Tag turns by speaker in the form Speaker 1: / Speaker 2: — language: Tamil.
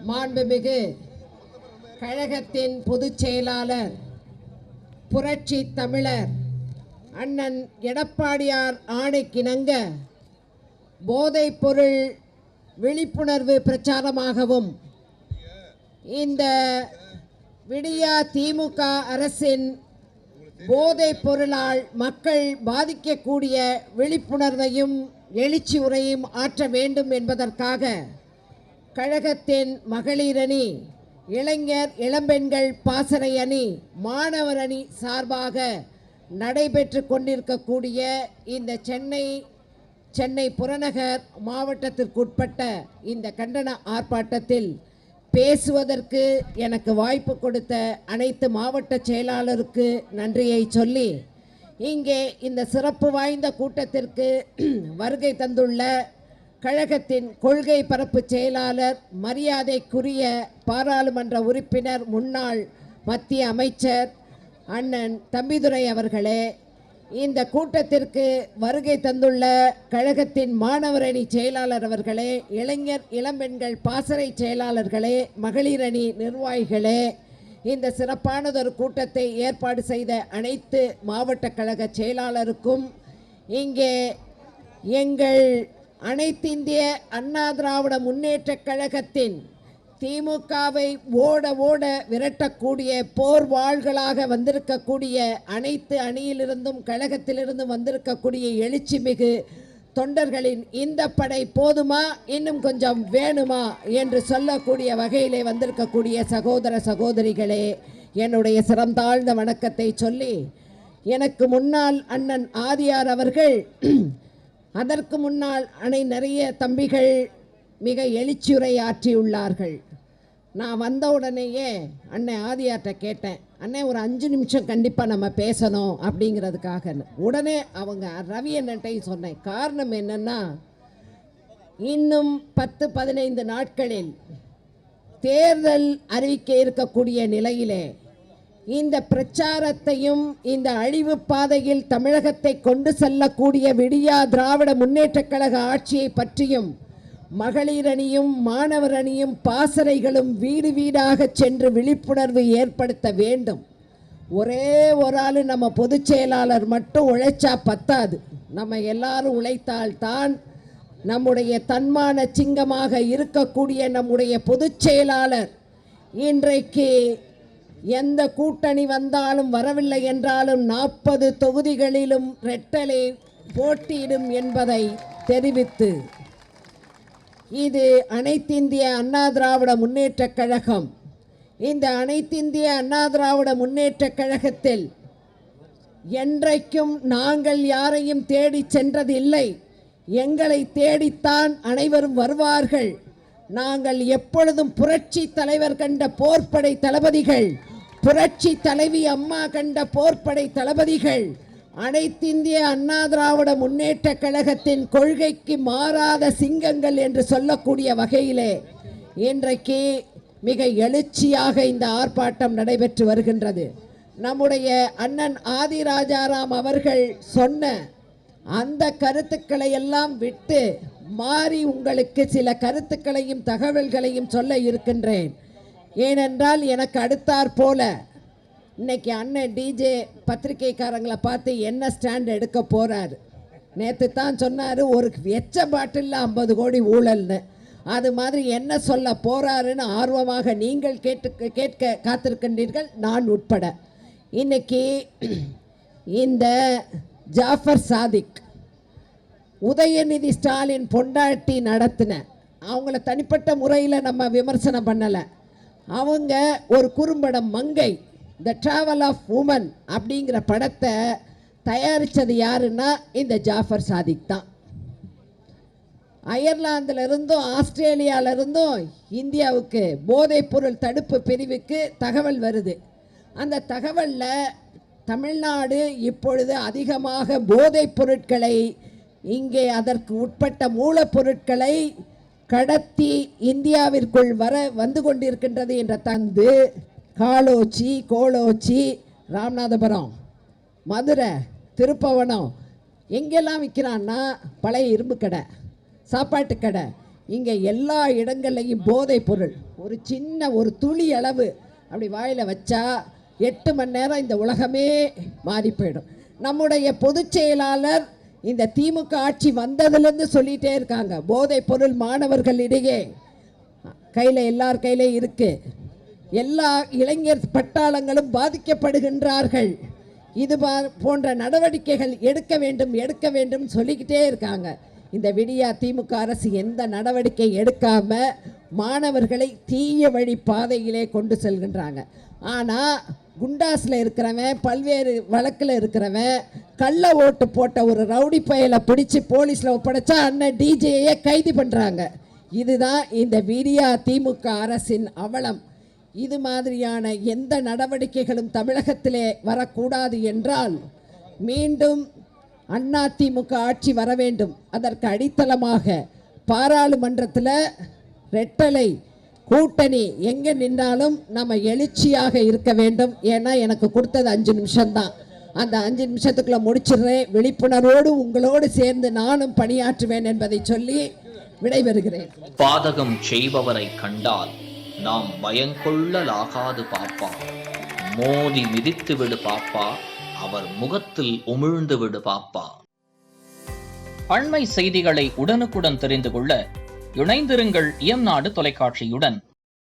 Speaker 1: மாண்புமிகு கழகத்தின் பொதுச் செயலாளர் புரட்சி தமிழர் அண்ணன் எடப்பாடியார் ஆணைக்கிணங்க போதைப் பொருள் விழிப்புணர்வு பிரச்சாரமாகவும் இந்த விடியா திமுக அரசின் போதைப் பொருளால் மக்கள் பாதிக்கக்கூடிய விழிப்புணர்வையும் எழுச்சி உரையும் ஆற்ற வேண்டும் என்பதற்காக கழகத்தின் மகளிர் அணி, இளைஞர் இளம்பெண்கள் பாசறை அணி, மாணவர் அணி சார்பாக நடைபெற்று கொண்டிருக்கக்கூடிய இந்த சென்னை புறநகர் மாவட்டத்திற்குட்பட்ட இந்த கண்டன ஆர்ப்பாட்டத்தில் பேசுவதற்கு எனக்கு வாய்ப்பு கொடுத்த அனைத்து மாவட்ட செயலாளருக்கு நன்றியை சொல்லி, இங்கே இந்த சிறப்பு வாய்ந்த கூட்டத்திற்கு வருகை தந்துள்ள கழகத்தின் கொள்கை பரப்பு செயலாளர், மரியாதைக்குரிய பாராளுமன்ற உறுப்பினர், முன்னாள் மத்திய அமைச்சர் அண்ணன் தம்பிதுரை அவர்களே, இந்த கூட்டத்திற்கு வருகை தந்துள்ள கழகத்தின் மாணவர் அணி செயலாளர் அவர்களே, இளைஞர் இளம்பெண்கள் பாசறை செயலாளர்களே, மகளிர் அணி நிர்வாகிகளே, இந்த சிறப்பானதொரு கூட்டத்தை ஏற்பாடு செய்த அனைத்து மாவட்ட கழக செயலாளருக்கும், இங்கே எங்கள் அனைத்து இந்திய அண்ணா திராவிட முன்னேற்ற கழகத்தின் திமுகவை ஓட ஓட விரட்டக்கூடிய போர் வாள்களாக வந்திருக்கக்கூடிய அனைத்து அணியிலிருந்தும் கழகத்திலிருந்தும் வந்திருக்கக்கூடிய எழுச்சி மிகு தொண்டர்களின் இந்த படை போதுமா, இன்னும் கொஞ்சம் வேணுமா என்று சொல்லக்கூடிய வகையிலே வந்திருக்கக்கூடிய சகோதர சகோதரிகளே, என்னுடைய சிறந்தாழ்ந்த வணக்கத்தை சொல்லி, எனக்கு முன்னால் அண்ணன் ஆதியார் அவர்கள், அதற்கு முன்னால் நிறைய தம்பிகள் மிக எழுச்சியுரை ஆற்றியுள்ளார்கள். நான் வந்த உடனேயே அண்ணன் ஆதியார்கிட்ட கேட்டேன், அண்ணே ஒரு 5 நிமிஷம் கண்டிப்பாக நம்ம பேசணும் அப்படிங்கிறதுக்காக. உடனே அவங்க ரவி அண்ணன்ட்டையும் சொன்னேன். காரணம் என்னென்னா, இன்னும் 10-15 நாட்களில் தேர்தல் அறிவிக்க இருக்கக்கூடிய நிலையிலே இந்த பிரச்சாரத்தையும் இந்த அழிவு பாதையில் தமிழகத்தை கொண்டு செல்லக்கூடிய விடியா திராவிட முன்னேற்ற கழக ஆட்சியை பற்றியும் மகளிர் அணியும் மாணவர் அணியும் பாசறைகளும் வீடு வீடாக சென்று விழிப்புணர்வு ஏற்படுத்த வேண்டும். ஒரே ஒரு ஆள் நம்ம பொதுச் செயலாளர் மட்டும் உழைச்சா பத்தாது. நம்ம எல்லாரும் உழைத்தால்தான் நம்முடைய தன்மான சிங்கமாக இருக்கக்கூடிய நம்முடைய பொதுச் செயலாளர் இன்றைக்கு எந்த கூட்டணி வந்தாலும் வரவில்லை என்றாலும் 40 தொகுதிகளிலும் ரெட்டலை போட்டியிடும் என்பதை தெரிவித்து, இது அனைத்திந்திய அண்ணா திராவிட முன்னேற்ற கழகம். இந்த அனைத்திந்திய அண்ணா திராவிட முன்னேற்ற கழகத்தில் என்றைக்கும் நாங்கள் யாரையும் தேடி சென்றதில்லை. எங்களை தேடித்தான் அனைவரும் வருவார்கள். நாங்கள் எப்பொழுதும் புரட்சி தலைவர் கண்ட போர்ப்படை தளபதிகள், புரட்சி தலைவி அம்மா கண்ட போர்ப்படை தளபதிகள், அனைத்திந்திய அண்ணா திராவிட முன்னேற்ற கழகத்தின் கொள்கைக்கு மாறாத சிங்கங்கள் என்று சொல்லக்கூடிய வகையிலே இன்றைக்கு மிக எழுச்சியாக இந்த ஆர்ப்பாட்டம் நடைபெற்று வருகின்றது. நம்முடைய அண்ணன் ஆதி ராஜாராம் அவர்கள் சொன்ன அந்த கருத்துக்களை எல்லாம் விட்டு மாறி உங்களுக்கு சில கருத்துக்களையும் தகவல்களையும் சொல்ல இருக்கின்றேன். ஏனென்றால் எனக்கு அடுத்தாற் போல இன்னைக்கு அண்ணன் டிஜே பத்திரிகைக்காரங்களை பார்த்து என்ன ஸ்டாண்ட் எடுக்க போகிறாரு. நேற்று தான் சொன்னார் ஒரு எச்ச பாட்டில் 50 கோடி ஊழல்னு. அது மாதிரி என்ன சொல்ல போகிறாருன்னு ஆர்வமாக நீங்கள் கேட்க காத்திருக்கின்றீர்கள், நான் உட்பட. இன்னைக்கு இந்த ஜாஃபர் சாதிக், உதயநிதி ஸ்டாலின் பொண்டாட்டி நடத்தின, அவங்கள தனிப்பட்ட முறையில் நம்ம விமர்சனம் பண்ணலை. அவங்க ஒரு குறும்படம் மங்கை, த ட்ராவல் ஆஃப் உமன் அப்படிங்கிற படத்தை தயாரித்தது யாருன்னா இந்த ஜாஃபர் சாதிக் தான். அயர்லாந்திலிருந்தும் ஆஸ்திரேலியாவிலிருந்தும் இந்தியாவுக்கு போதைப்பொருள் தடுப்பு பிரிவுக்கு தகவல் வருது. அந்த தகவலில் தமிழ்நாடு இப்பொழுது அதிகமாக போதைப் பொருட்களை, இங்கே அதற்கு உட்பட்ட மூலப்பொருட்களை கடத்தி இந்தியாவிற்குள் வந்து கொண்டிருக்கின்றது என்ற தந்து காலோச்சி, கோலோச்சி, ராமநாதபுரம், மதுரை, திருப்பவனம் எங்கெல்லாம் விற்கிறான்னா பழைய இரும்பு கடை, சாப்பாட்டு கடை, இங்கே எல்லா இடங்கள்லையும் போதைப் பொருள் ஒரு சின்ன ஒரு துளி அளவு அப்படி வாயில் வச்சா 8 மணி நேரம் இந்த உலகமே மாறி போயிடும். நம்முடைய பொதுச் செயலாளர் இந்த திமுக ஆட்சி வந்ததுலேருந்து சொல்லிகிட்டே இருக்காங்க, போதைப் பொருள் மாணவர்களிடையே எல்லார் கையிலையும் இருக்குது, எல்லா இளைஞர் பட்டாளங்களும் பாதிக்கப்படுகின்றார்கள், இது போன்ற நடவடிக்கைகள் எடுக்க வேண்டும் சொல்லிக்கிட்டே இருக்காங்க. இந்த விடியா திமுக அரசு எந்த நடவடிக்கை எடுக்காம மாணவர்களை தீய வழி பாதையிலே கொண்டு செல்கின்றாங்க. ஆனால் குண்டாஸில் இருக்கிறவன், பல்வேறு வழக்கில் இருக்கிறவன், கள்ள ஓட்டு போட்ட ஒரு ரவுடி பயலை பிடிச்சி போலீஸில் ஒப்படைச்சா அண்ணன் டிஜேயை கைது பண்ணுறாங்க. இதுதான் இந்த விடியா திமுக அரசின் அவலம். இது மாதிரியான எந்த நடவடிக்கைகளும் தமிழகத்திலே வரக்கூடாது என்றால் மீண்டும் அதிமுக ஆட்சி வர வேண்டும். அதற்கு அடித்தளமாக பாராளுமன்றத்தில் ரெட்டலை கூட்டணி எங்கே நின்றாலும் நம்ம எழுச்சியாக இருக்க வேண்டும். ஏன்னா எனக்கு கொடுத்தது 5 நிமிஷம்தான், அந்த 5 நிமிஷத்துக்குள்ளே முடிச்சிடுறேன். விழிப்புணர்வோடு உங்களோடு சேர்ந்து நானும் பணியாற்றுவேன் என்பதை சொல்லி விடைபெறுகிறேன்.
Speaker 2: பாதகம் செய்பவரை கண்டால் நாம் பயங்கொள்ளலாகாது பாப்பா, மோதி மிதித்து விடு பாப்பா, அவர் முகத்தில் உமிழ்ந்து விடு பாப்பா. அண்மை செய்திகளை உடனுக்குடன் தெரிந்து கொள்ள இணைந்திருங்கள் எம் நாடு தொலைக்காட்சியுடன்.